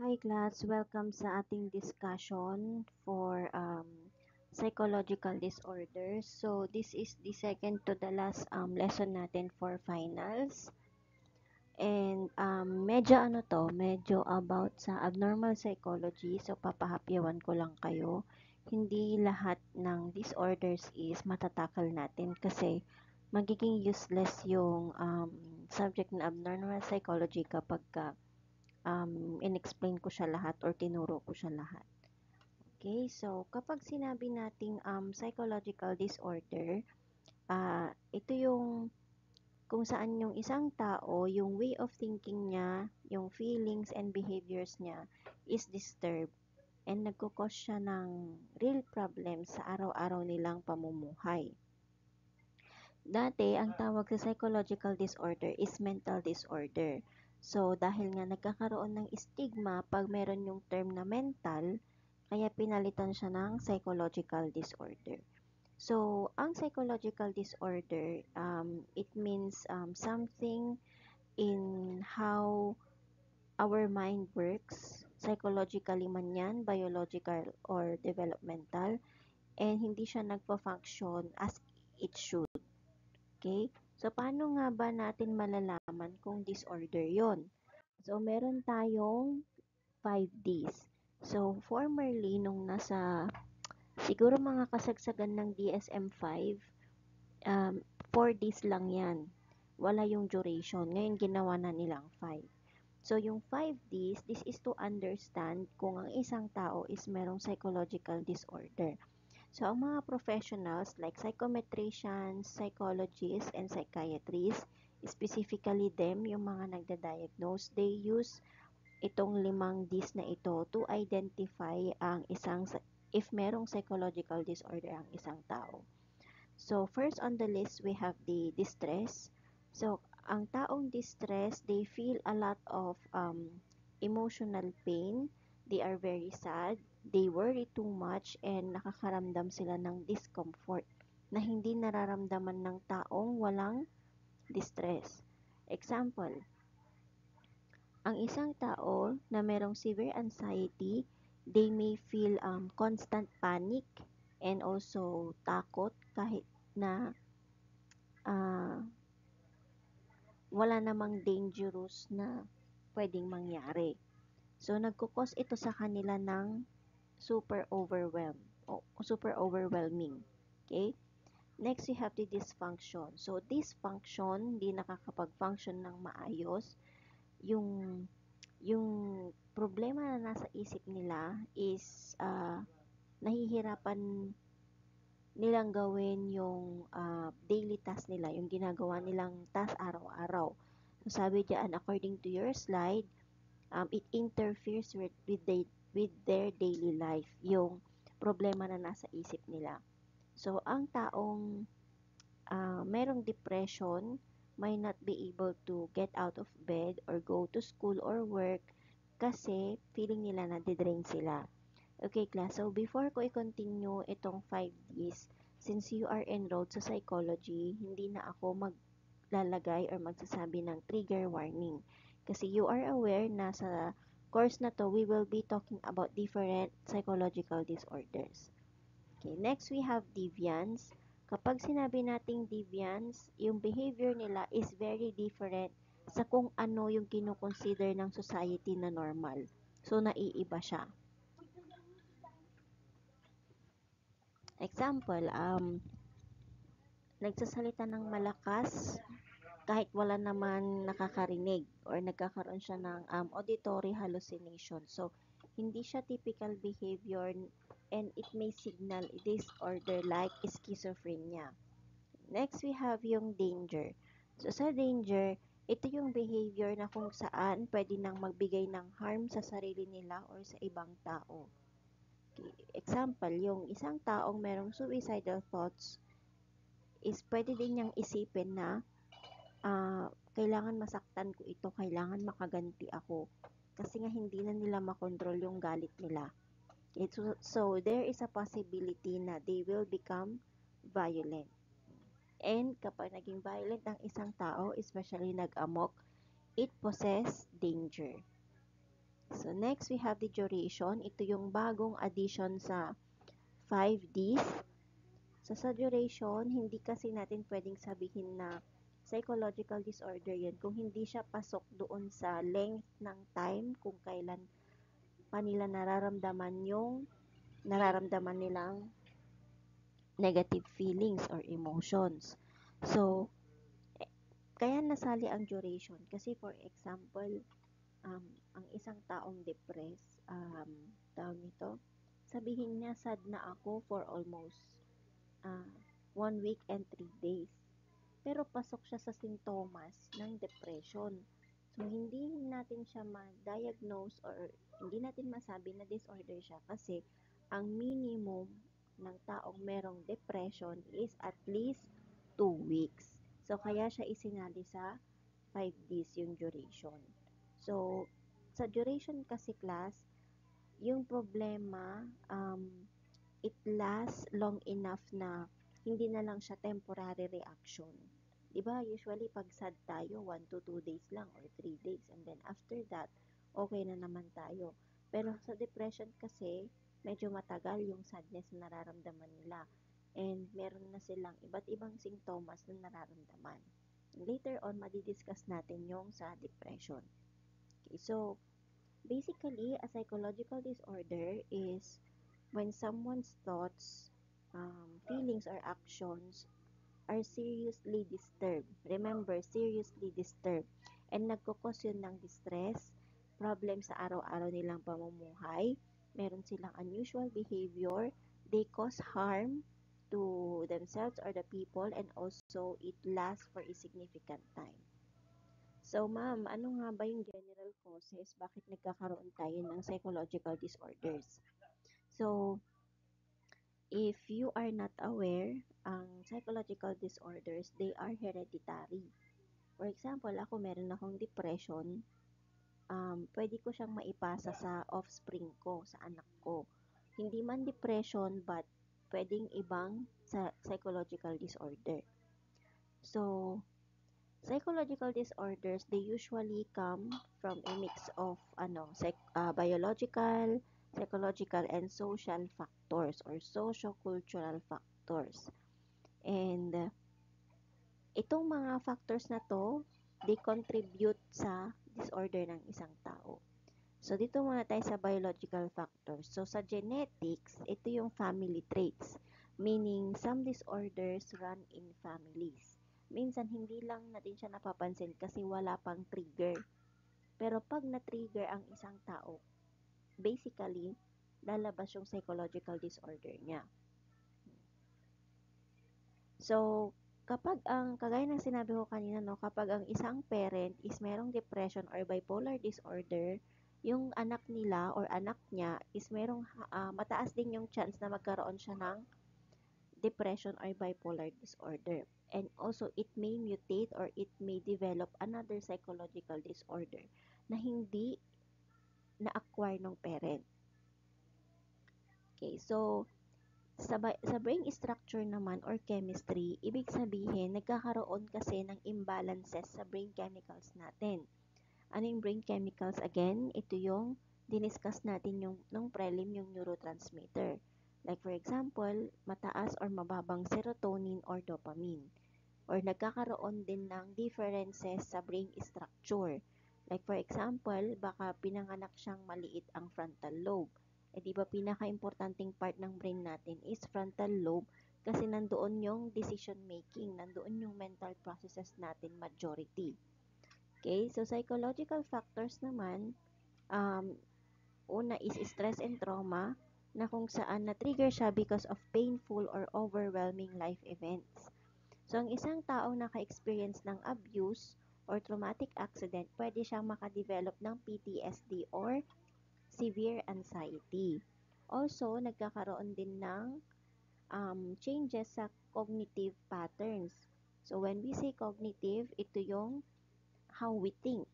Hi class, welcome sa ating discussion for psychological disorders. So this is the second to the last lesson natin for finals. And medyo about sa abnormal psychology. So papahapyawan ko lang kayo. Hindi lahat ng disorders is matatakal natin kasi magiging useless yung subject na abnormal psychology kapag in-explain ko siya lahat or tinuro ko siya lahat. Okay, so kapag sinabi nating psychological disorder, ito yung kung saan yung isang tao, yung way of thinking niya, yung feelings and behaviors niya is disturbed and nagkukos siya ng real problems sa araw-araw nilang pamumuhay. Dati, ang tawag sa psychological disorder is mental disorder. So, dahil nga nagkakaroon ng stigma pag meron yung term na mental, kaya pinalitan siya ng psychological disorder. So, ang psychological disorder, it means something in how our mind works, psychologically man yan, biological or developmental, and hindi siya nagpa-function as it should. Okay? So, paano nga ba natin malalaman kung disorder yon? So, meron tayong 5Ds. So, formerly, nung siguro mga kasagsagan ng DSM-5, 4Ds lang yan. Wala yung duration. Ngayon, ginawa na nilang 5. So, yung 5Ds, this is to understand kung ang isang tao is merong psychological disorder. So, ang mga professionals like psychometricians, psychologists, and psychiatrists, specifically them, yung mga nagda-diagnose, they use itong 5 Ds na ito to identify if merong psychological disorder ang isang tao. So, first on the list, we have the distress. So, ang taong distress, they feel a lot of emotional pain. They are very sad. They worry too much and nakakaramdam sila ng discomfort na hindi nararamdaman ng taong walang distress. Example, ang isang tao na merong severe anxiety, they may feel constant panic and also takot kahit na uh, wala namang dangerous na pwedeng mangyari. So, nagkukos ito sa kanila ng super overwhelming. Okay? Next, we have the dysfunction. So, dysfunction, di nakakapag-function ng maayos. Yung problema na nasa isip nila is nahihirapan nilang gawin yung daily task nila, yung ginagawa nilang task araw-araw. So, sabi diyan, according to your slide, it interferes with their daily life, yung problema na nasa isip nila. So, ang taong merong depression might not be able to get out of bed or go to school or work kasi feeling nila na de-drain sila. Okay, class. So, before ko i-continue itong 5Ds, since you are enrolled sa psychology, hindi na ako maglalagay or magsasabi ng trigger warning. Kasi you are aware na sa course na to, we will be talking about different psychological disorders. Okay, next we have deviance. Kapag sinabi nating deviance, yung behavior nila is very different sa kung ano yung kinoconsider ng society na normal. So, naiiba siya. Example, nagsasalita ng malakas kahit wala naman nakakarinig or nagkakaroon siya ng auditory hallucination. So, hindi siya typical behavior and it may signal disorder like schizophrenia. Next, we have yung danger. So, sa danger, ito yung behavior na kung saan pwede nang magbigay ng harm sa sarili nila or sa ibang tao. Okay. Example, yung isang taong merong suicidal thoughts is pwede din niyang isipin na kailangan masaktan ko ito, kailangan makaganti ako. Kasi nga hindi na nila makontrol yung galit nila. So, there is a possibility na they will become violent. And kapag naging violent ang isang tao, especially nag-amok, it possess danger. So, next we have the duration. Ito yung bagong addition sa 5Ds. So, sa duration, hindi kasi natin pwedeng sabihin na psychological disorder yun kung hindi siya pasok doon sa length ng time kung kailan pa nila nararamdaman nilang negative feelings or emotions. So, kaya nasali ang duration kasi for example, ang isang taong depressed, tawag nito, sabihin niya sad na ako for almost uh, 1 week and 3 days. Pero pasok siya sa sintomas ng depression. So, hindi natin siya ma-diagnose or hindi natin masabi na disorder siya kasi ang minimum ng taong merong depression is at least 2 weeks. So, kaya siya isinali sa 5 days yung duration. So, sa duration kasi class, yung problema, it lasts long enough na hindi na lang siya temporary reaction. Diba, usually pag sad tayo, 1 to 2 days lang or 3 days. And then after that, okay na naman tayo. Pero sa depression kasi, medyo matagal yung sadness na nararamdaman nila. And meron na silang iba't ibang simptomas na nararamdaman. Later on, madidiscuss natin yung sa depression. Okay, so basically, a psychological disorder is when someone's thoughts, feelings, or actions are seriously disturbed. Remember, seriously disturbed. And nagkukos yun ng distress, problem sa araw-araw nilang pamumuhay, meron silang unusual behavior, they cause harm to themselves or the people, and also it lasts for a significant time. So, ma'am, ano nga ba yung general causes? Bakit nagkakaroon tayo ng psychological disorders? So, if you are not aware, ang psychological disorders, they are hereditary. For example, ako meron akong depression, pwede ko siyang maipasa sa offspring ko, sa anak ko. Hindi man depression, but pwedeng ibang sa psychological disorder. So, psychological disorders, they usually come from a mix of biological, psychological, and social factors or socio-cultural factors. And itong mga factors na to, they contribute sa disorder ng isang tao. So, dito muna tayo sa biological factors. So, sa genetics, ito yung family traits. Meaning, some disorders run in families. Minsan, hindi lang natin siya napapansin kasi wala pang trigger. Pero pag na-trigger ang isang tao, basically, lalabas yung psychological disorder niya. So, kagaya ng sinabi ko kanina, no, kapag ang isang parent is merong depression or bipolar disorder, yung anak nila or anak niya is merong mataas din yung chance na magkaroon siya ng depression or bipolar disorder. And also, it may mutate or it may develop another psychological disorder na hindi na-acquire ng parent. Okay, so, sa brain structure naman or chemistry, ibig sabihin, nagkakaroon kasi ng imbalances sa brain chemicals natin. Ano yung brain chemicals? Again, ito yung diniscuss natin yung nung prelim yung neurotransmitter. Like for example, mataas or mababang serotonin or dopamine. Or nagkakaroon din ng differences sa brain structure. Like for example, baka pinanganak siyang maliit ang frontal lobe. Di ba pinaka-importanting part ng brain natin is frontal lobe kasi nandoon yung decision making, nandoon yung mental processes natin majority. Okay, so psychological factors naman, una is stress and trauma na kung saan na-trigger siya because of painful or overwhelming life events. So, ang isang taong naka-experience ng abuse or traumatic accident, pwede siyang makadevelop ng PTSD or severe anxiety. Also, nagkakaroon din ng changes sa cognitive patterns. So, when we say cognitive, ito yung how we think.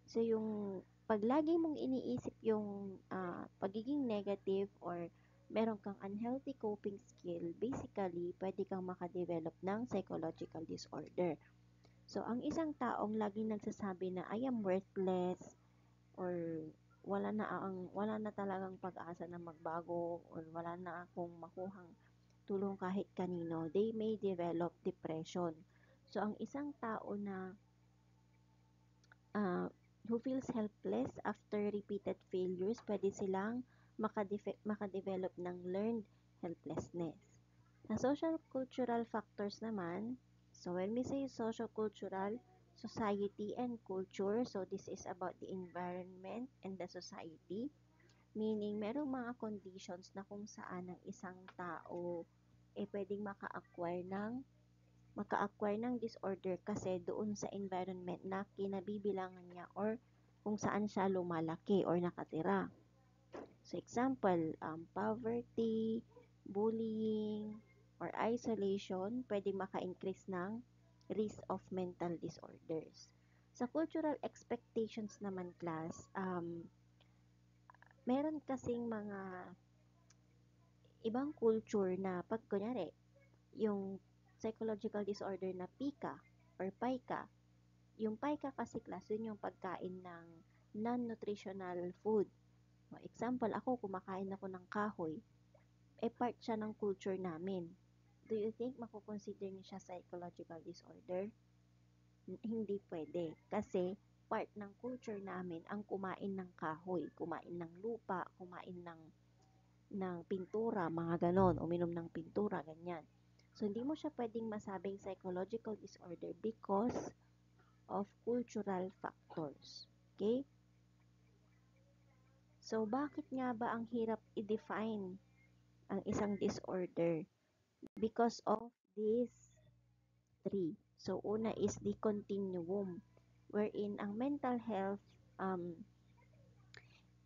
So, yung pag lagi mong iniisip yung pagiging negative or meron kang unhealthy coping skill, basically, pwede kang makadevelop ng psychological disorder. So, ang isang taong laging nagsasabi na I am worthless or wala na talagang pag-asa na magbago or wala na akong makuhang tulong kahit kanino, they may develop depression. So, ang isang tao na uh, who feels helpless after repeated failures, pwede silang makadevelop ng learned helplessness. Sa social cultural factors naman, so when we say social cultural, society and culture, so this is about the environment and the society, meaning merong mga conditions na kung saan ang isang tao pwedeng maka-acquire ng disorder kasi doon sa environment na kinabibilangan niya or kung saan siya lumalaki or nakatira. So example, poverty, bullying, or isolation, pwedeng maka-increase ng risk of mental disorders. Sa cultural expectations naman class, meron kasing mga ibang culture na pag kunyari, yung psychological disorder na PICA or PICA, yung PICA kasi class, yun yung pagkain ng non-nutritional food. Example, ako kumakain ako ng kahoy, part siya ng culture namin. Do you think makukonsider niyo siya psychological disorder? Hindi pwede. Kasi part ng culture namin ang kumain ng kahoy, kumain ng lupa, kumain ng pintura, mga ganon, uminom ng pintura, ganyan. So, hindi mo siya pwedeng masabing psychological disorder because of cultural factors. Okay? So, bakit nga ba ang hirap i-define ang isang disorder? Because of these three. So, una is the continuum, wherein ang mental health,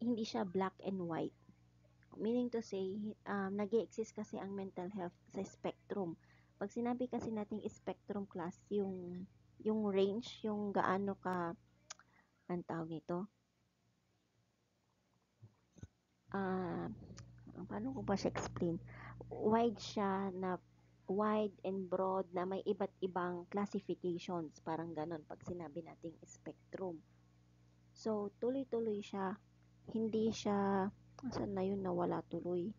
hindi siya black and white. Meaning to say, nag-exist kasi ang mental health sa spectrum. Pag sinabi kasi nating spectrum class, yung range, yung gaano ka, ang tawag nito, paano ko ba siya explain? Wide siya na wide and broad na may iba't ibang classifications. Parang ganon pag sinabi nating spectrum. So, tuloy-tuloy siya. Hindi siya, saan na yun nawala tuloy?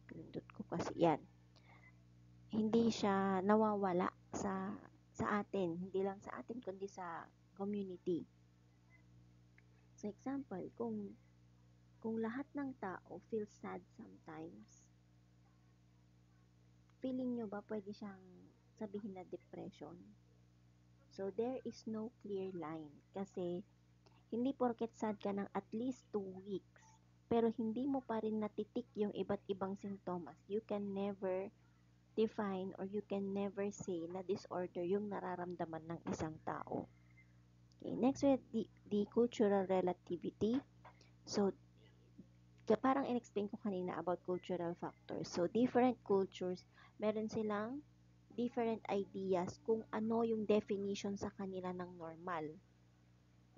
Pinindot ko kasi yan. Hindi siya nawawala sa atin. Hindi lang sa atin, kundi sa community. So, example, kung lahat ng tao feels sad sometimes, feeling nyo ba pwede siyang sabihin na depression? So, there is no clear line kasi hindi porket sad ka ng at least 2 weeks, pero hindi mo pa rin natitik yung iba't ibang sintomas, you can never define or you can never say na disorder yung nararamdaman ng isang tao. Okay, next with the cultural relativity. So, parang in-explain ko kanina about cultural factors. So, different cultures, meron silang different ideas kung ano yung definition sa kanila ng normal.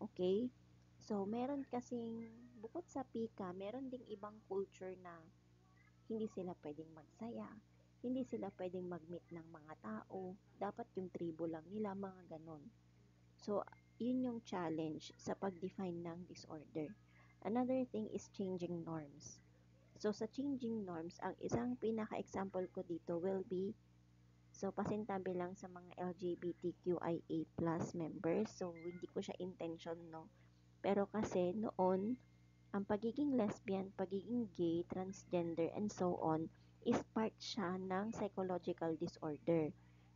Okay? So, meron kasing, bukod sa pika, meron ding ibang culture na hindi sila pwedeng magsaya, hindi sila pwedeng mag-meet ng mga tao, dapat yung tribo lang nila, mga ganon. So, yun yung challenge sa pag-define ng disorder. Another thing is changing norms. So, sa changing norms, ang isang pinaka-example ko dito will be, so, pasintabi lang sa mga LGBTQIA+ members. So, hindi ko siya intention, no? Pero kasi noon, ang pagiging lesbian, pagiging gay, transgender, and so on, is part siya ng psychological disorder.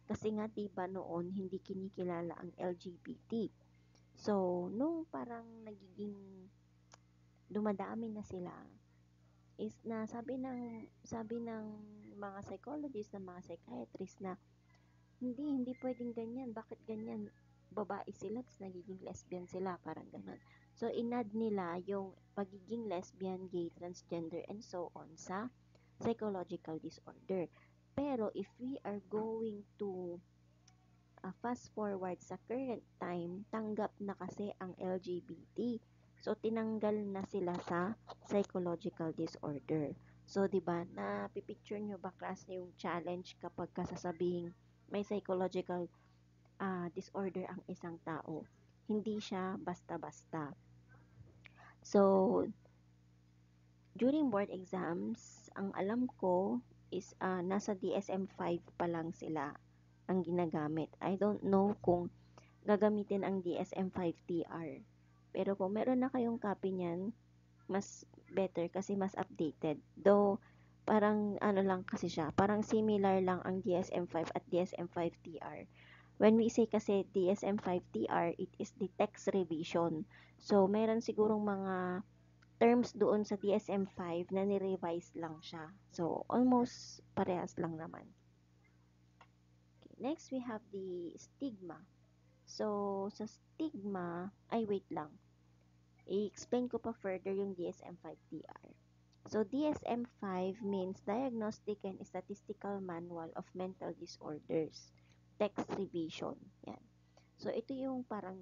Kasi nga, diba noon, hindi kinikilala ang LGBT. So, nung parang nagiging dumadami na sila, is na sabi ng mga psychologist, ng mga psychiatrist na hindi pwedeng ganyan, bakit ganyan, babae sila tapos nagiging lesbian sila, parang ganun. So inad nila yung pagiging lesbian, gay, transgender, and so on sa psychological disorder. Pero if we are going to fast forward sa current time, tanggap na kasi ang LGBT. So, tinanggal na sila sa psychological disorder. So, di ba, napipicture nyo ba class yung challenge kapag kasasabing may psychological disorder ang isang tao? Hindi siya basta-basta. So, during board exams, ang alam ko is nasa DSM-5 pa lang sila ang ginagamit. I don't know kung gagamitin ang DSM-5 TR. Pero kung meron na kayong copy niyan, mas better kasi mas updated. Though, parang ano lang kasi siya, parang similar lang ang DSM-5 at DSM-5 TR. When we say kasi DSM-5 TR, it is the text revision. So, meron sigurong mga terms doon sa DSM-5 na ni-revise lang siya. So, almost parehas lang naman. Okay, next, we have the stigma. So, sa stigma, ay wait lang. I-explain ko pa further yung DSM-5 TR. So, DSM-5 means Diagnostic and Statistical Manual of Mental Disorders. Text revision. Yan. So, ito yung parang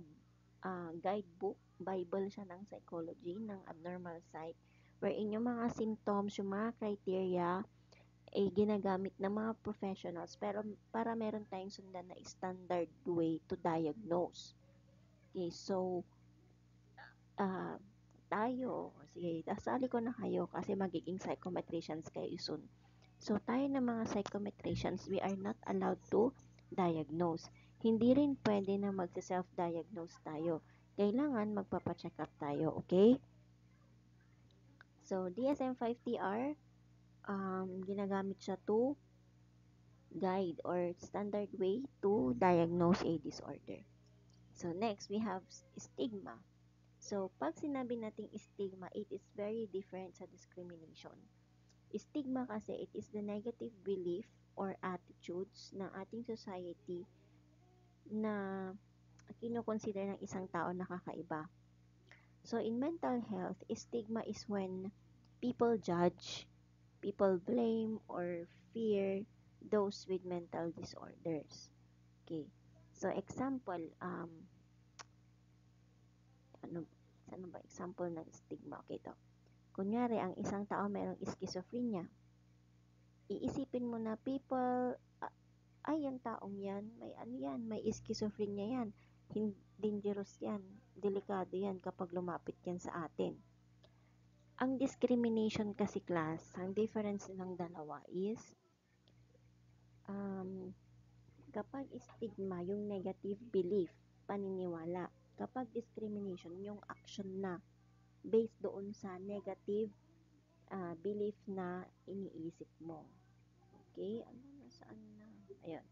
guidebook, Bible siya ng psychology, ng abnormal psych, wherein yung mga symptoms, yung mga criteria, ay ginagamit ng mga professionals, pero para meron tayong sundan na standard way to diagnose. Okay, so, ah, tayo, sige, dasali ko na kayo kasi magiging psychometricians kayo soon. So, tayo na mga psychometricians, we are not allowed to diagnose. Hindi rin pwede na mag-self-diagnose tayo. Kailangan magpapacheck up tayo, okay? So, DSM-5 TR, ginagamit siya to guide or standard way to diagnose a disorder. So, next, we have stigma. So, pag sinabi nating stigma, it is very different sa discrimination. Stigma kasi, it is the negative belief or attitudes ng ating society na kinoconsider ng isang tao na kakaiba. So, in mental health, stigma is when people judge, people blame, or fear those with mental disorders. Okay. So, example, ano, ano ba example ng stigma? Okay, to. Kunyari, ang isang tao mayroong schizophrenia. Iisipin mo na people, ay, yung taong yan, may ano yan, may schizophrenia yan. Dangerous yan, delikado yan kapag lumapit yan sa atin. Ang discrimination kasi class, ang difference ng dalawa is, um, kapag stigma, yung negative belief, paniniwala. Kapag discrimination, yung action na based doon sa negative belief na iniisip mo. Okay? Ano na, saan na? Ayun.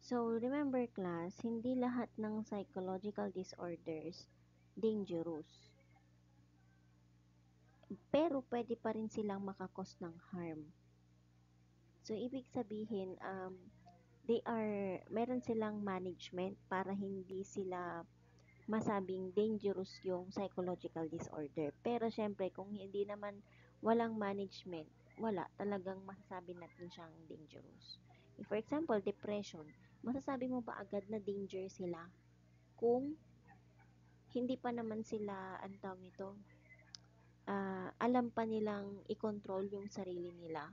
So, remember class, hindi lahat ng psychological disorders dangerous. Pero pwede pa rin silang makakos ng harm. So, ibig sabihin, meron silang management para hindi sila masabing dangerous yung psychological disorder. Pero syempre, kung hindi naman walang management, wala, talagang masasabi natin siyang dangerous. For example, depression, masasabi mo ba agad na danger sila kung hindi pa naman sila, ang tawag nito, alam pa nilang i-control yung sarili nila.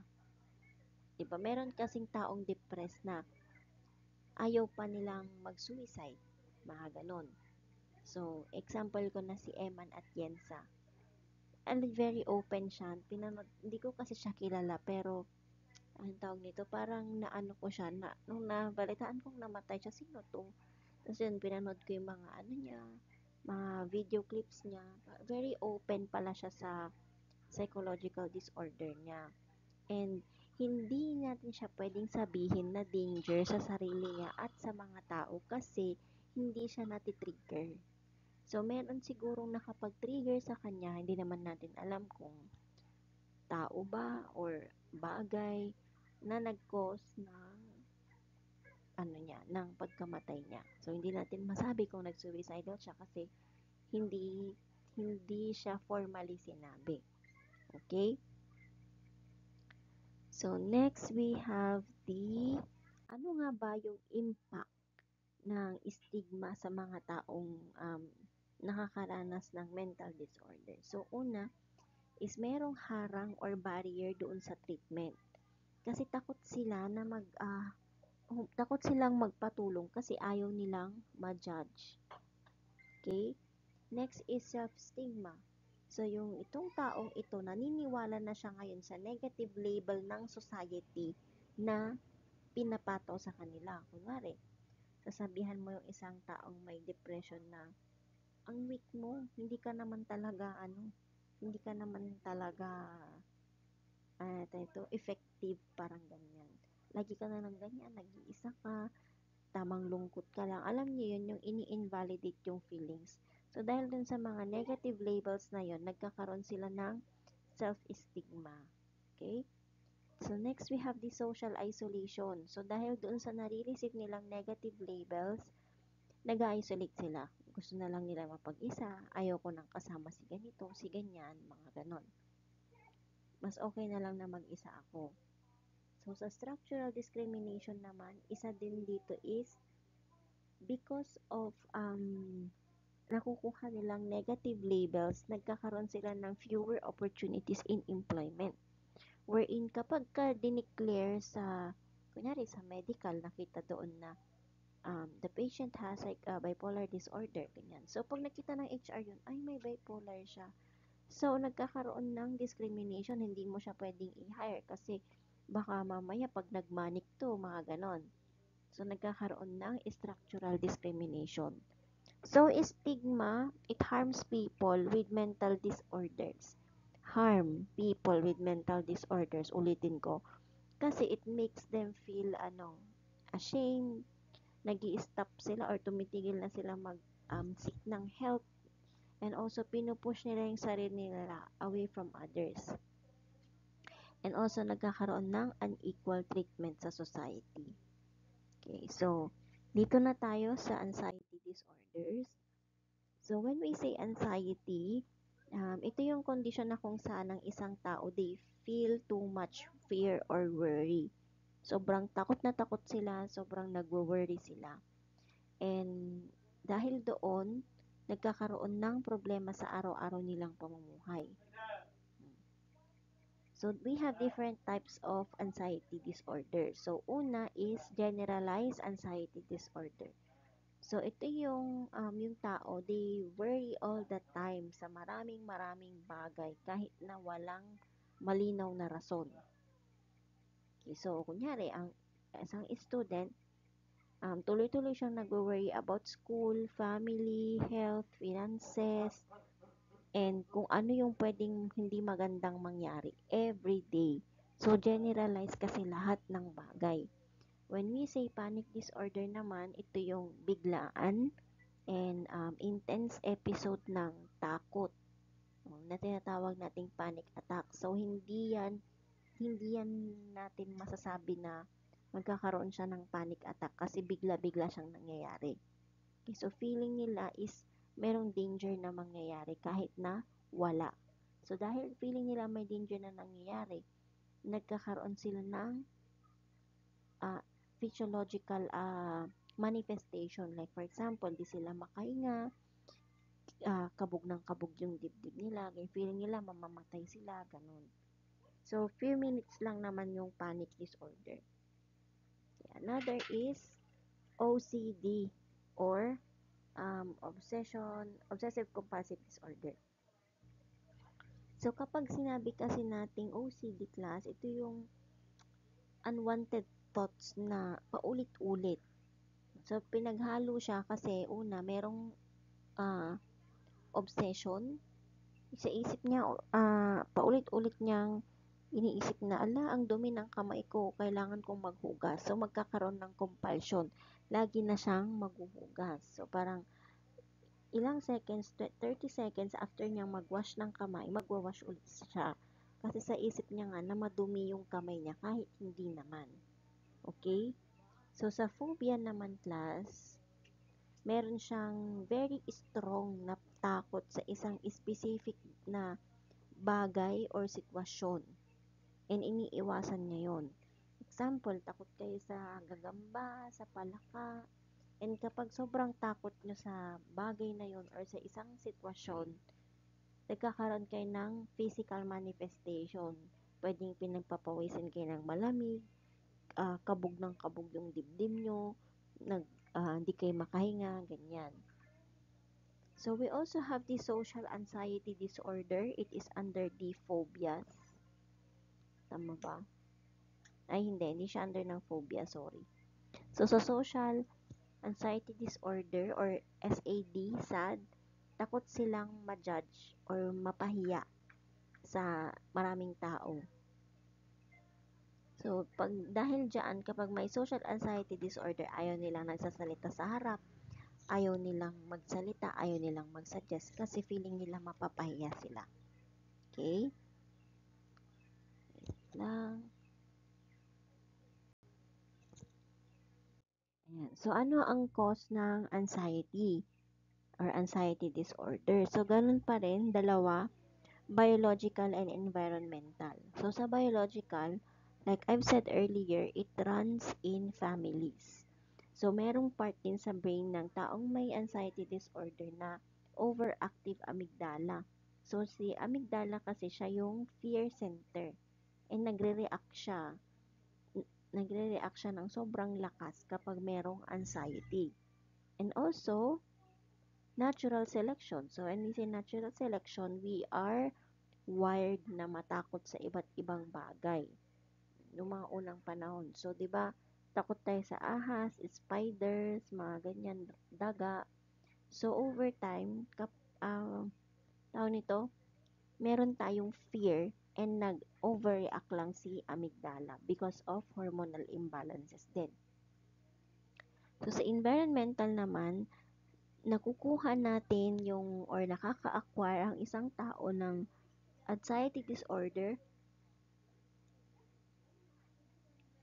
Diba? Meron kasing taong depressed na ayaw pa nilang mag-suicide. Mga ganon. So, example ko na si Eman at Yensa. And very open siya. Hindi ko kasi siya kilala, pero ang tawag nito, parang naano ko siya, nung nabalitaan kong namatay siya, sino to? Tapos yun, pinanood ko yung mga ano niya, mga video clips niya. Very open pala siya sa psychological disorder niya. And hindi natin siya pwedeng sabihin na danger sa sarili niya at sa mga tao kasi hindi siya natitrigger. So, meron sigurong nakapag-trigger sa kanya, hindi naman natin alam kung tao ba or bagay na nag-cause ng ano niya, ng pagkamatay niya. So, hindi natin masabi kung nag-suicidal siya kasi hindi hindi siya formally sinabi. Okay? So, next we have the ano nga ba yung impact ng stigma sa mga taong nakakaranas ng mental disorder. So, una is merong harang or barrier doon sa treatment. Kasi takot silang magpatulong kasi ayaw nilang ma-judge. Okay? Next is self-stigma. So, yung itong taong ito, naniniwala na siya ngayon sa negative label ng society na pinapataw sa kanila. Kunwari, sasabihan mo yung isang taong may depression na, ang weak mo, hindi ka naman talaga, effective, parang ganyan. Lagi ka na lang ganyan, nag-iisa ka, tamang lungkot ka lang. Alam niyo yun, yung ini-invalidate yung feelings. So, dahil dun sa mga negative labels na yun, nagkakaroon sila ng self-stigma. Okay? So, next we have the social isolation. So, dahil doon sa nare-receive nilang negative labels, nag-isolate sila. Gusto na lang nila mapag-isa, ayaw ko nang kasama si ganito, si ganyan, mga ganon. Mas okay na lang na mag-isa ako. So, sa structural discrimination naman, isa din dito is because of nakukuha nilang negative labels, nagkakaroon sila ng fewer opportunities in employment. Wherein kapag ka dineclare sa, kunyari sa medical, nakita doon na the patient has like bipolar disorder, ganyan. So, pag nakita ng HR yun, ay may bipolar siya. So, nagkakaroon ng discrimination, hindi mo siya pwedeng i-hire kasi baka mamaya pag nagmanik to, mga ganon. So, nagkakaroon ng structural discrimination. So, stigma, it harms people with mental disorders. Harm people with mental disorders, ulitin ko. Kasi it makes them feel, ashamed, nag-i-stop sila or tumitigil na sila mag-seek ng help. And also, pinupush nila yung sarili nila away from others. And also, nagkakaroon ng unequal treatment sa society. Okay, so, dito na tayo sa anxiety disorders. So, when we say anxiety, ito yung condition na kung saan ang isang tao, they feel too much fear or worry. Sobrang takot na takot sila, sobrang nagwo-worry sila. And dahil doon, nagkakaroon ng problema sa araw-araw nilang pamumuhay. So, we have different types of anxiety disorder. So, una is generalized anxiety disorder. So, ito yung tao, they worry all the time sa maraming bagay kahit na walang malinaw na rason. Okay, so, kunyari, ang isang student, tuloy-tuloy siyang nag-worry about school, family, health, finances, and kung ano yung pwedeng hindi magandang mangyari every day. So, generalize kasi lahat ng bagay. When we say panic disorder naman, ito yung biglaan and intense episode ng takot na tinatawag nating panic attack. So, hindi yan natin masasabi na magkakaroon siya ng panic attack kasi bigla-bigla siyang nangyayari. Okay, so, feeling nila is merong danger na mangyayari kahit na wala. So, dahil feeling nila may danger na nangyayari, nagkakaroon sila ng physiological manifestation. Like, for example, di sila makahinga, kabog ng kabog yung dibdib nila, feeling nila mamamatay sila, ganun. So, few minutes lang naman yung panic disorder. Another is OCD or obsessive compulsive disorder. So, kapag sinabi kasi nating OCD class, ito yung unwanted thoughts na paulit-ulit. So, pinaghalo siya kasi una, merong obsession. Sa isip niya, paulit-ulit niyang iniisip na, ala, ang dumi ng kamay ko, kailangan kong maghugas. So, magkakaroon ng compulsion. Lagi na siyang maghuhugas. So, parang ilang seconds, 30 seconds after niyang magwash ng kamay, magwawash ulit siya. Kasi sa isip niya nga na madumi yung kamay niya kahit hindi naman. Okay? So, sa phobia naman class, meron siyang very strong na takot sa isang specific na bagay or sitwasyon. And iniiwasan niya yon. Example, takot kayo sa gagamba, sa palaka. And kapag sobrang takot nyo sa bagay na yon or sa isang sitwasyon, nagkakaroon kayo ng physical manifestation. Pwedeng pinagpapawisan kayo ng malamig, kabog ng kabog yung dibdib nyo, hindi kayo makahinga, ganyan. So we also have the social anxiety disorder. It is under the phobias. Tama ba? Ay, hindi siya under ng phobia, sorry. So, sa social anxiety disorder or SAD, SAD, takot silang ma-judge or mapahiya sa maraming tao. So, dahil dyan, kapag may social anxiety disorder, ayaw nilang nagsasalita sa harap, ayaw nilang magsalita, ayaw nilang mag-suggest kasi feeling nila mapapahiya sila. Okay? Wait lang. Ayan. So, ano ang cause ng anxiety or anxiety disorder? So, ganun pa rin, dalawa, biological and environmental. So, sa biological, like I've said earlier, it runs in families. So, merong part din sa brain ng taong may anxiety disorder na overactive amygdala. So, si amygdala kasi siya yung fear center. And nagre-react siya ng sobrang lakas kapag merong anxiety. And also, natural selection. So, when we say natural selection, we are wired na matakot sa iba't ibang bagay noong mga unang panahon. So, 'di ba? Takot tayo sa ahas, spiders, mga ganyan, daga. So, over time, tawag nito, meron tayong fear and nag-overreact lang si amygdala because of hormonal imbalances din. So, sa environmental naman, nakukuha natin yung or nakaka-acquire ang isang tao ng anxiety disorder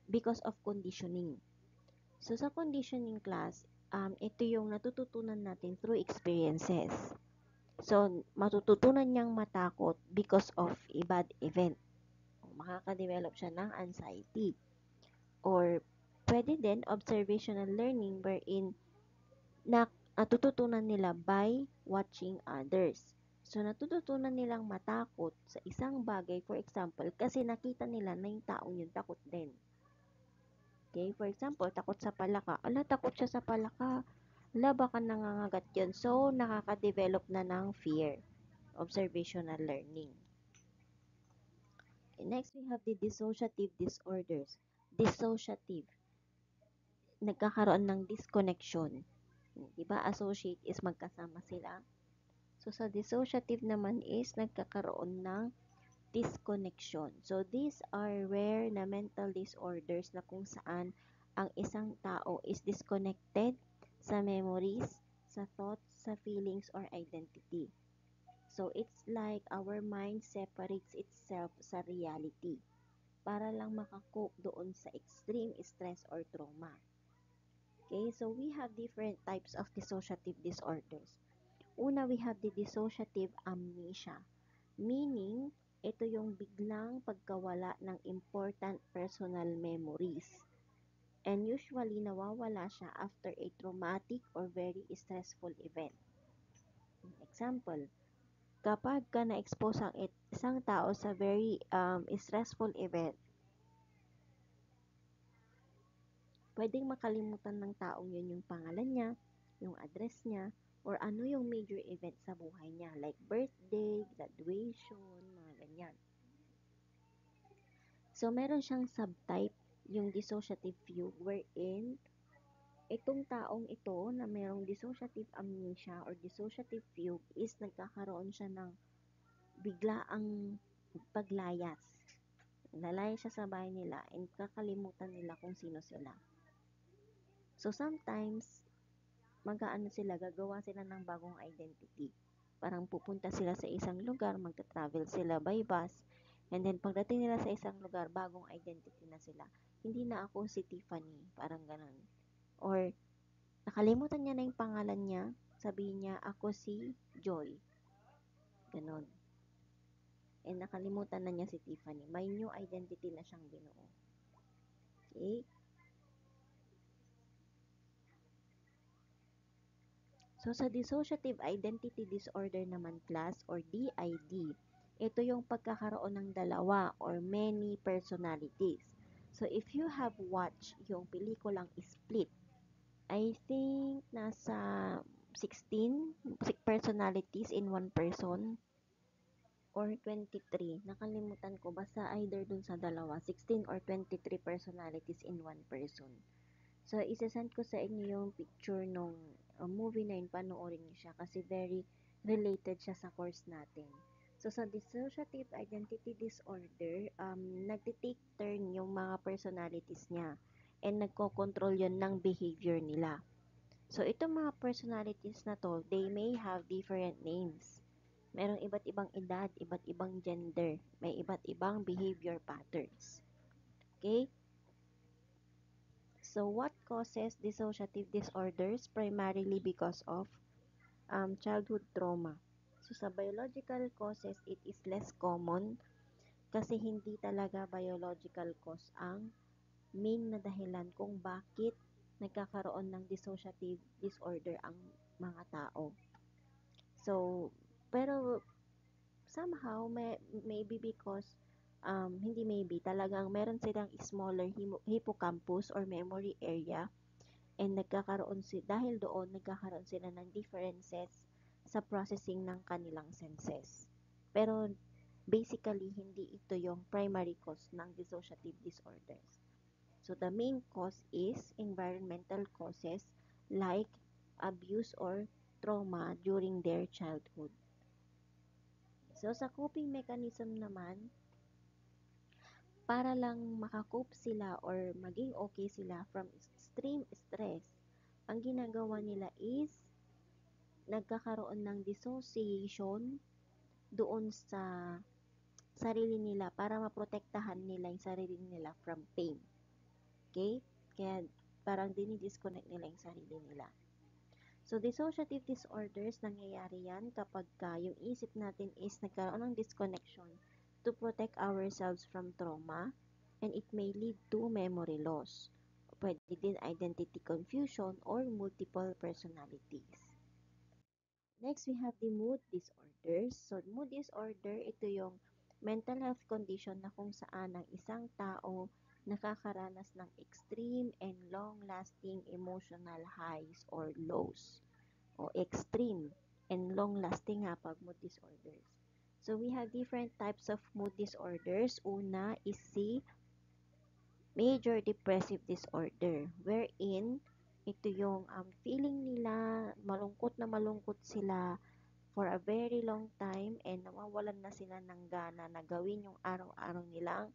because of conditioning. So, sa conditioning class, ito yung natututunan natin through experiences. So, matututunan niyang matakot because of a bad event. Makaka-develop siya ng anxiety. Or, pwede din observational learning wherein natututunan nila by watching others. So, natututunan nilang matakot sa isang bagay, for example, kasi nakita nila na yung taong yun takot din. Okay, for example, takot sa palaka. Ala, takot siya sa palaka. Ala, baka nangangagat yun. So, nakaka-develop na ng fear. Observational learning. Okay, next, we have the dissociative disorders. Dissociative. Nagkakaroon ng disconnection. Diba? Associate is magkasama sila. So, sa dissociative naman is nagkakaroon ng disconnection. So, these are rare na mental disorders na kung saan ang isang tao is disconnected sa memories, sa thoughts, sa feelings, or identity. So, it's like our mind separates itself sa reality para lang makakope doon sa extreme stress or trauma. Okay, so we have different types of dissociative disorders. Una, we have the dissociative amnesia, meaning ito yung biglang pagkawala ng important personal memories. And usually, nawawala siya after a traumatic or very stressful event. Example, kapag ka na-expose ang isang tao sa very stressful event, pwedeng makalimutan ng taong yun yung pangalan niya, yung address niya, or ano yung major event sa buhay niya, like birthday, graduation, mga ganyan. So, meron siyang subtype, yung dissociative fugue, wherein itong taong ito na merong dissociative amnesia or dissociative fugue is nagkakaroon siya ng biglaang paglayas. Lalayas siya sa bahay nila and kakalimutan nila kung sino sila. So, sometimes, gagawa sila ng bagong identity. Parang pupunta sila sa isang lugar, magta-travel sila by bus, and then pagdating nila sa isang lugar, bagong identity na sila. Hindi na ako si Tiffany, parang ganun. Or, nakalimutan niya na yung pangalan niya, sabihin niya, ako si Joy. Ganun. And nakalimutan na niya si Tiffany. May new identity na siyang binuo. Okay? So, sa dissociative identity disorder naman class or DID, ito yung pagkakaroon ng dalawa or many personalities. So, if you have watched yung pelikulang Split, I think nasa 16 personalities in one person or 23. Nakalimutan ko, basta either dun sa dalawa, 16 or 23 personalities in one person. So, isasend ko sa inyo yung picture nung movie na yun, panoorin niyo siya kasi very related siya sa course natin. So, sa dissociative identity disorder, nagtitake turn yung mga personalities niya and nagko-control yun ng behavior nila. So, itong mga personalities na to, they may have different names. Merong iba't ibang edad, iba't ibang gender, may iba't ibang behavior patterns. Okay? So, what causes dissociative disorders? Primarily because of childhood trauma. So, sa biological causes, it is less common kasi hindi talaga biological cause ang main na dahilan kung bakit nagkakaroon ng dissociative disorder ang mga tao. So, pero somehow, maybe because, hindi maybe, talagang meron silang smaller hippocampus or memory area and dahil doon, nagkakaroon sila ng differences sa processing ng kanilang senses. Pero, basically, hindi ito yung primary cause ng dissociative disorders. So, the main cause is environmental causes like abuse or trauma during their childhood. So, sa coping mechanism naman, para lang makakope sila or maging okay sila from extreme stress, ang ginagawa nila is nagkakaroon ng dissociation doon sa sarili nila para maprotektahan nila yung sarili nila from pain. Okay? Kaya parang dinidisconnect nila yung sarili nila. So, dissociative disorders, nangyayari yan kapag yung isip natin is nagkaroon ng disconnection to protect ourselves from trauma, and it may lead to memory loss. Pwede din identity confusion or multiple personalities. Next, we have the mood disorders. So, mood disorder, ito yung mental health condition na kung saan ang isang tao nakakaranas ng extreme and long-lasting emotional highs or lows. O extreme and long-lasting nga pag mood disorders. So, we have different types of mood disorders. Una is si major depressive disorder, wherein ito yung feeling nila, malungkot sila for a very long time and nawawalan na sila ng gana na gawin yung araw-araw nilang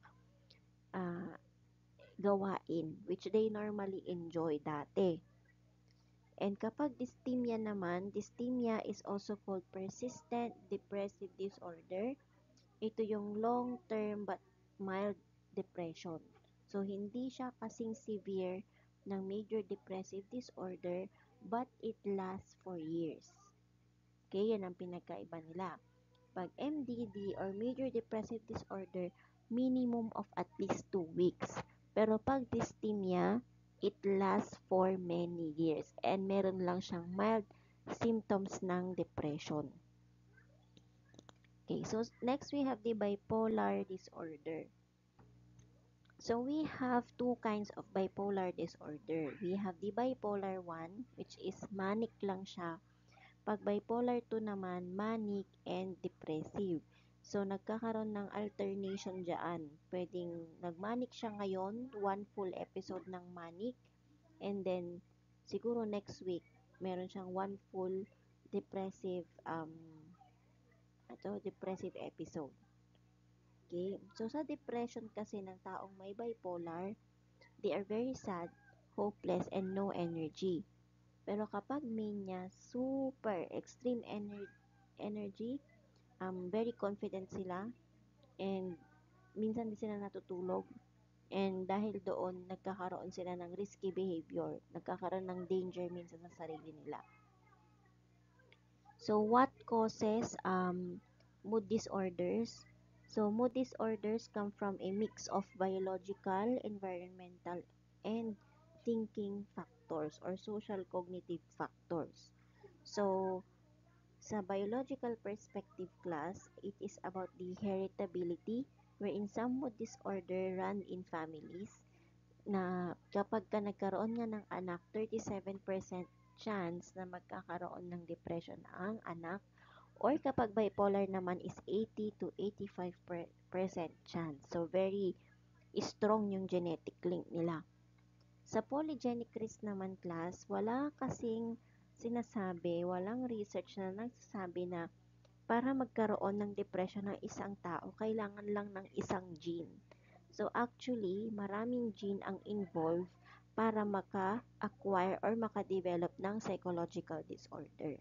uh, gawain, which they normally enjoy dati. And kapag dysthymia naman, dysthymia is also called persistent depressive disorder. Ito yung long-term but mild depression. So, hindi siya kasing severe ng major depressive disorder but it lasts for years. Okay, yan ang pinagkaiba nila. Pag MDD or major depressive disorder, minimum of at least 2 weeks. Pero pag dysthymia, it lasts for many years and meron lang siyang mild symptoms ng depression. Okay, so next we have the bipolar disorder. So we have two kinds of bipolar disorder. We have the bipolar 1, which is manic lang siya. Pag bipolar 2 naman, manic and depressive. So nagkakaroon ng alternation dyan. Pwedeng nagmanic siya ngayon, one full episode ng manic, and then siguro next week, meron siyang one full depressive depressive episode. Okay? So, sa depression kasi ng taong may bipolar, they are very sad, hopeless, and no energy. Pero kapag mania, super extreme energy, very confident sila, and minsan di sila natutulog, and dahil doon, nagkakaroon sila ng risky behavior, nagkakaroon ng danger minsan sa sarili nila. So, what causes mood disorders? So, mood disorders come from a mix of biological, environmental, and thinking factors or social cognitive factors. So, sa biological perspective class, it is about the heritability wherein some mood disorder run in families na kapag ka nagkaroon nga ng anak, 37% chance na magkakaroon ng depression ang anak, or kapag bipolar naman is 80 to 85% chance. So, very strong yung genetic link nila. Sa polygenic risk naman class, wala kasing walang research na nagsasabi na para magkaroon ng depression ng isang tao, kailangan lang ng isang gene. So actually, maraming gene ang involved para maka-acquire or maka-develop ng psychological disorder.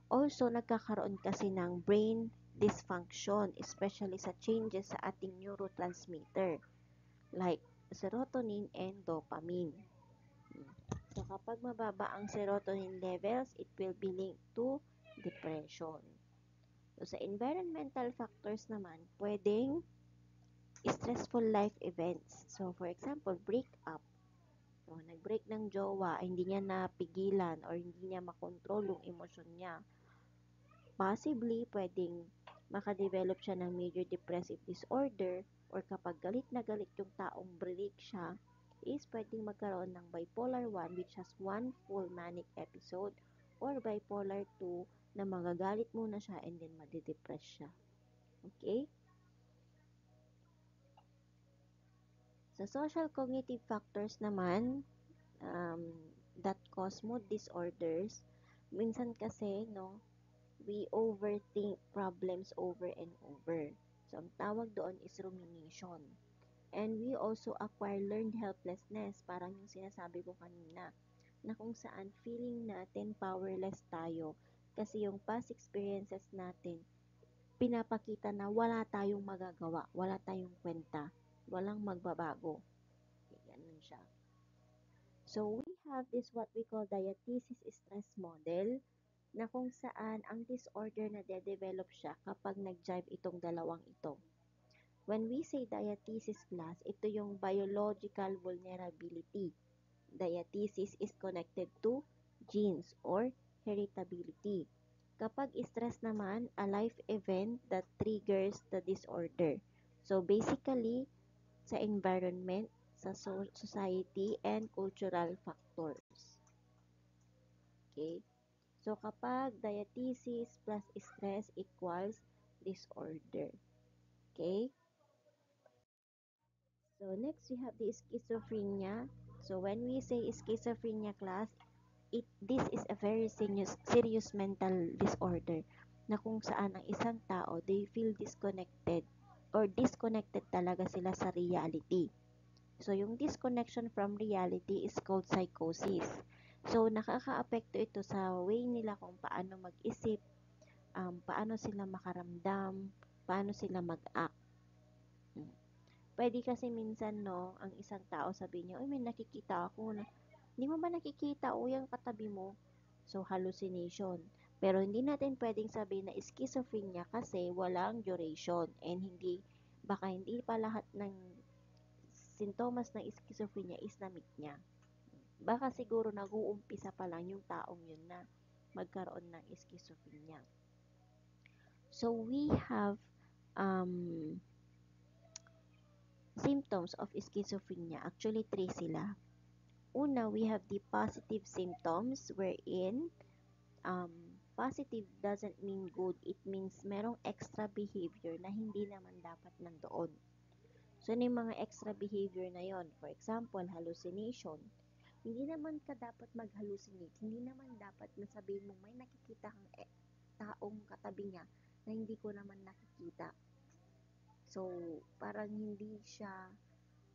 Also, nagkakaroon kasi ng brain dysfunction, especially sa changes sa ating neurotransmitter like serotonin and dopamine. So, kapag mababa ang serotonin levels, it will be linked to depression. So, sa environmental factors naman, pwedeng stressful life events. So, for example, breakup. So, nag-break ng jowa, hindi niya napigilan or hindi niya makontrol yung emosyon niya. Possibly, pwedeng makadevelop siya ng major depressive disorder, or kapag galit na galit yung taong break siya, is pwedeng magkaroon ng bipolar 1 which has one full manic episode, or bipolar 2 na magagalit muna siya and then madidepress siya. Okay? Sa social cognitive factors naman, um, that cause mood disorders, minsan kasi, no, we overthink problems over and over. So, ang tawag doon is rumination. And we also acquire learned helplessness, parang yung sinasabi ko kanina, na kung saan feeling natin powerless tayo kasi yung past experiences natin, pinapakita na wala tayong magagawa, wala tayong kwenta, walang magbabago. Ganun siya. So, we have this what we call diathesis stress model, na kung saan ang disorder na de-develop siya kapag nag-jive itong dalawang ito. When we say diathesis class, ito yung biological vulnerability. Diathesis is connected to genes or heritability. Kapag stress naman, a life event that triggers the disorder. So basically, sa environment, sa society, and cultural factors. Okay? So, kapag diathesis plus stress equals disorder. Okay? So, next we have the schizophrenia. So, when we say schizophrenia class, this is a very serious mental disorder na kung saan ang isang tao, they feel disconnected or disconnected talaga sila sa reality. So, yung disconnection from reality is called psychosis. So, nakaka-apekto ito sa way nila kung paano mag-isip, paano sila makaramdam, paano sila mag-act. Pwede kasi minsan, no, ang isang tao sabihin niya, "Uy, may nakikita ako na, hindi mo ba nakikita o yung katabi mo?" So, hallucination. Pero hindi natin pwedeng sabihin na schizophrenia kasi walang duration and baka hindi pa lahat ng sintomas ng schizophrenia is na-meet niya. Baka siguro nag-uumpisa pa lang yung taong yun na magkaroon ng schizophrenia. So, we have symptoms of schizophrenia. Actually, 3 sila. Una, we have the positive symptoms wherein positive doesn't mean good. It means merong extra behavior na hindi naman dapat nandoon. So, ano yung mga extra behavior na yon? For example, hallucination. Hindi naman ka dapat mag-hallucinate. Hindi naman dapat na sabihin mo may nakikita kang taong katabi niya na hindi ko naman nakikita. So, parang hindi siya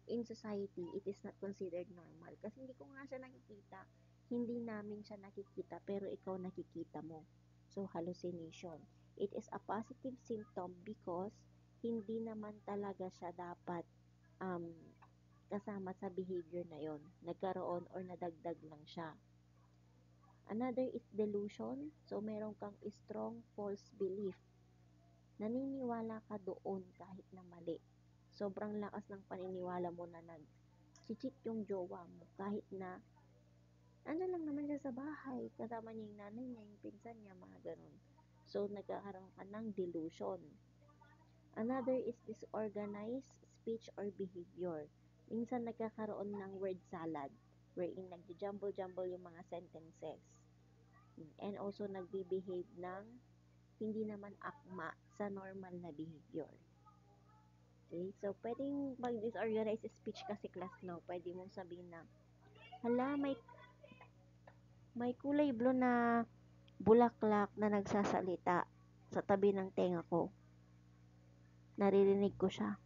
in society, it is not considered normal. Kasi hindi ko nga siya nakikita. Hindi namin siya nakikita, pero ikaw nakikita mo. So, hallucination. It is a positive symptom because hindi naman talaga siya dapat kasama sa behavior na yon. Nagkaroon or nadagdag lang siya. Another is delusion. So, meron kang strong false belief. Naniniwala ka doon kahit na mali. Sobrang lakas ng paniniwala mo na nag-cheat yung jowa mo kahit na ano lang naman siya sa bahay, kasama niya yung nanay niya, yung pinsan niya, mga ganun. So, nagkakaroon ka ng delusion. Another is disorganized speech or behavior. Minsan nagkakaroon ng word salad, wherein nagja-jumble-jumble yung mga sentences. And also nagbe-behave ng hindi naman akma sa normal na behavior. Okay? So, pwedeng mag-disorganized speech kasi class, no? Pwede mong sabihin na, hala, may kulay blue na bulaklak na nagsasalita sa tabi ng tenga ko. Naririnig ko siya.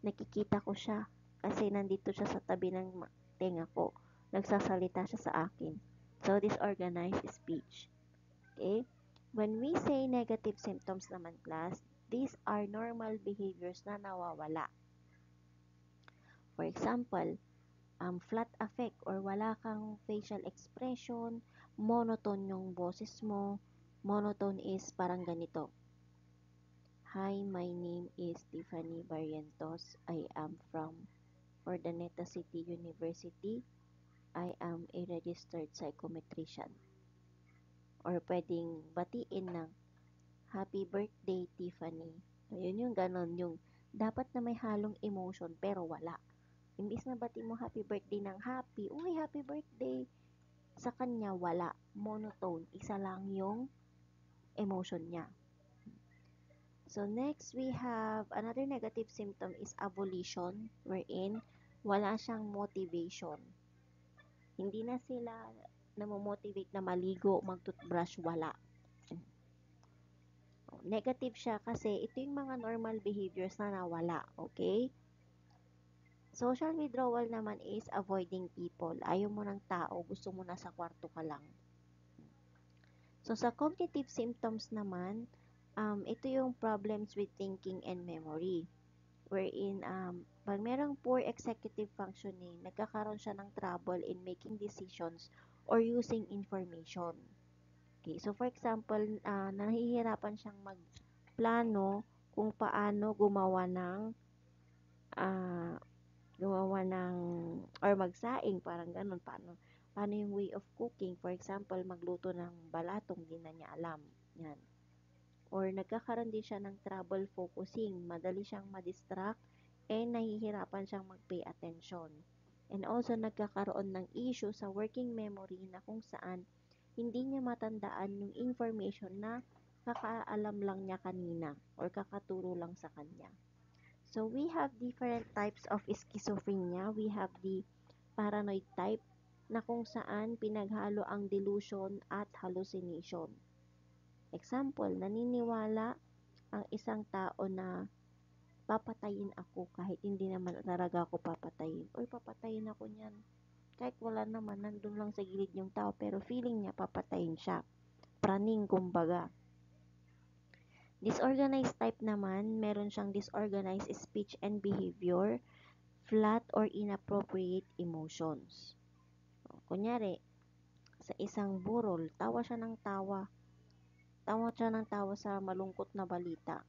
Nakikita ko siya kasi nandito siya sa tabi ng tenga ko. Nagsasalita siya sa akin. So, disorganized speech. Okay? When we say negative symptoms naman, class, these are normal behaviors na nawawala. For example, flat affect or wala kang facial expression, monotone yung boses mo. Monotone is parang ganito. Hi, my name is Tiffany Barrientos. I am from Urdaneta City University. I am a registered psychometrician. Or pwedeng batiin ng Happy birthday, Tiffany. So, yun yung ganon, yung dapat na may halong emotion pero wala. Imbis na bati mo happy birthday ng happy, uy, happy birthday. Sa kanya, wala. Monotone. Isa lang yung emotion niya. So, next, we have another negative symptom is abolition, wherein wala siyang motivation. Hindi na sila namomotivate na maligo, mag-toothbrush, wala. Negative siya kasi ito yung mga normal behaviors na nawala, okay? Social withdrawal naman is avoiding people. Ayaw mo ng tao, gusto mo na sa kwarto ka lang. So, sa cognitive symptoms naman, ito yung problems with thinking and memory. Wherein, pag merong poor executive functioning, nagkakaroon siya ng trouble in making decisions or using information. Okay, so for example, nahihirapan siyang magplano kung paano ah, gumawa ng, or magsaing, parang ganun, paano yung way of cooking, for example, magluto ng balatong, di na niya alam, yan. Or nagkakaroon din siya ng trouble focusing, madali siyang madistract, and nahihirapan siyang mag-pay attention. And also, nagkakaroon ng issue sa working memory na kung saan hindi niya matandaan yung information na kakaalam lang niya kanina or kakaturo lang sa kanya. So, we have different types of schizophrenia. We have the paranoid type na kung saan pinaghalo ang delusion at hallucination. Example, naniniwala ang isang tao na papatayin ako kahit hindi naman talaga ako papatayin. Uy, papatayin ako niyan. Kahit wala naman, nandun lang sa gilid yung tao, pero feeling niya papatayin siya. Praning, kumbaga. Disorganized type naman, meron siyang disorganized speech and behavior, flat or inappropriate emotions. Kunyari, sa isang burol, tawa siya ng tawa. Tawa siya ng tawa sa malungkot na balita.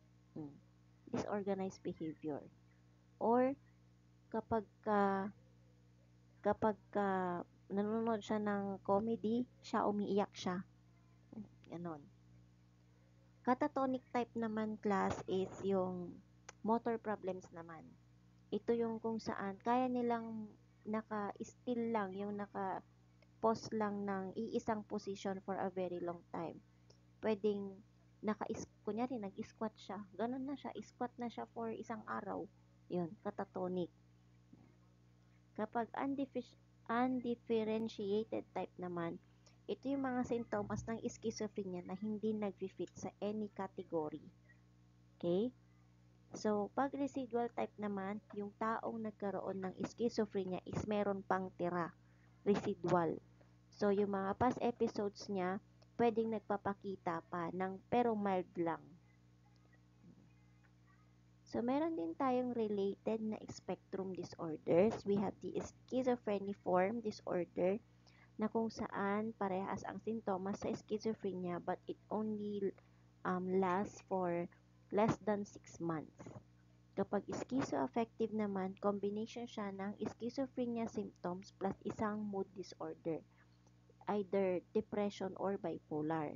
Disorganized behavior. Or, kapag nanonood siya ng comedy, siya umiiyak siya. Ganon. Catatonic type naman, class, is yung motor problems naman. Ito yung kung saan kaya nilang naka-still lang, yung naka-pause lang ng iisang position for a very long time. Pwedeng kunyari nag-squat siya, ganun na siya, squat na siya for isang araw. Yun, catatonic. Kapag undifferentiated type naman, ito yung mga sintomas ng schizophrenia na hindi nag-fit sa any category. Okay? So, pag residual type naman, yung taong nagkaroon ng schizophrenia is meron pang tira, residual. So, yung mga past episodes niya, pwedeng nagpapakita pa ng pero mild lang. So, meron din tayong related na spectrum disorders. We have the schizophreniform disorder na kung saan parehas ang sintomas sa schizophrenia but it only lasts for less than 6 months. Kapag schizoaffective naman, combination siya ng schizophrenia symptoms plus isang mood disorder, either depression or bipolar.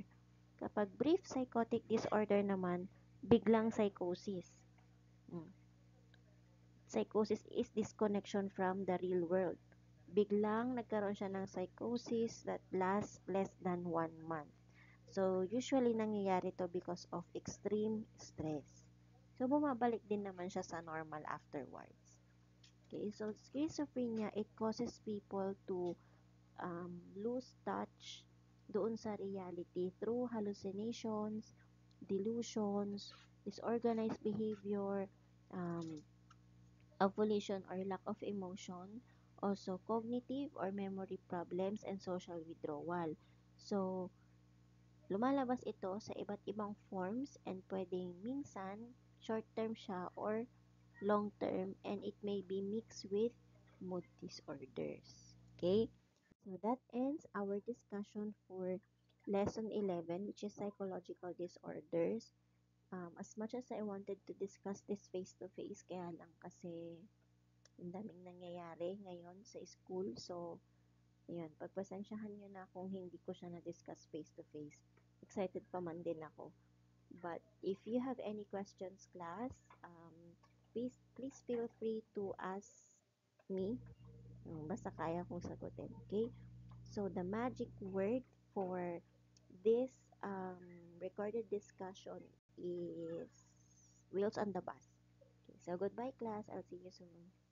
Kapag brief psychotic disorder naman, biglang psychosis. Psychosis is disconnection from the real world. biglang nagkaroon siya ng psychosis that lasts less than 1 month. So, usually nangyayari to because of extreme stress. So, bumabalik din naman siya sa normal afterwards. Okay, so schizophrenia, it causes people to lose touch doon sa reality through hallucinations, delusions, disorganized behavior, um, ovulation or lack of emotion, also cognitive or memory problems, and social withdrawal. So, lumalabas ito sa iba't ibang forms and pwedeng minsan short-term siya or long-term, and it may be mixed with mood disorders. Okay? So that ends our discussion for lesson 11, which is psychological disorders. As much as I wanted to discuss this face-to-face, kaya lang kasi ang daming nangyayari ngayon sa school. So, ayun, pagpasensyahan nyo na kung hindi ko siya na-discuss face-to-face. Excited pa man din ako. But if you have any questions, class, please feel free to ask me. Basta kaya kong sagutin. Okay? So, the magic word for this recorded discussion is wheels on the bus. Okay, so goodbye, class. I'll see you soon.